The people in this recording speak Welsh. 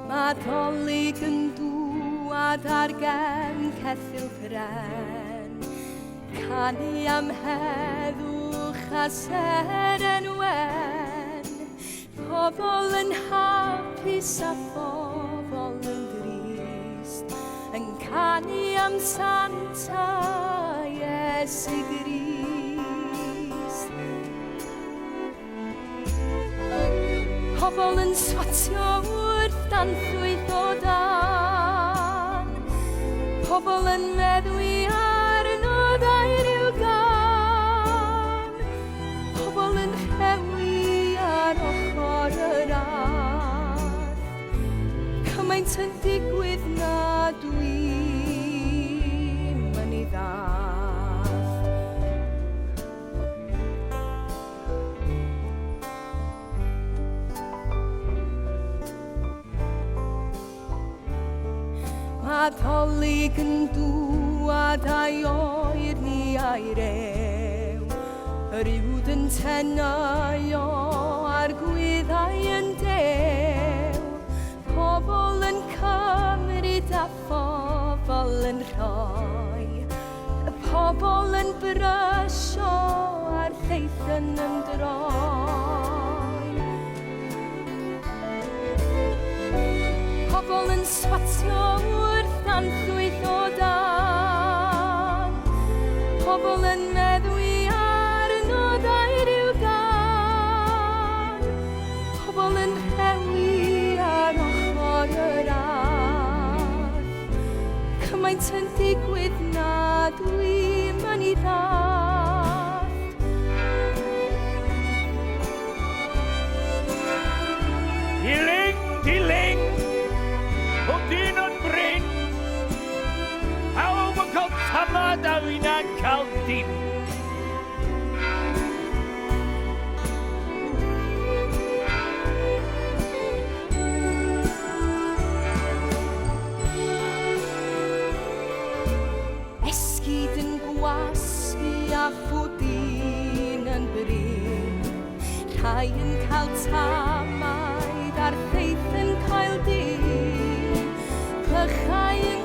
Mae Dolig yn dŵad ar gen ceffyl pren, canu am heddwch a seren wen, pobl yn hapus a phobl yn drist, yn canu am Santa Iesu Grist. Pobl yn swatio wrth danllwyth o dan, pobl yn meddwi arnoddau ryw gan, pobl yn rhewi ar ochr yr arth, cymaint yn digwydd na dwi'n yn ei ddallt. Mae Dolig yn dŵad a'i oer ni a'i rew, yr uwd yn tenau ar gwyddau yn dew, pobl yn cymryd a phobl yn rhoi, y pobl yn brysio a'r ddeithyn yn droi. Pobl yn swatio wrth danllwyth o dan, pobl yn meddwi arnoddau ryw gan, pobl yn rhewi ar ochr yr arth, cymaint yn digwydd na dwi'n yn ei ddallt. Diling, diling, o dyn o'n bryn, pawb yn cael tamad a wyna'n cael dim. Esgid yn gwasgu a phwdin yn bryn, rhai yn cael tamaid a'r ddeith yn cael dyn, clychau yn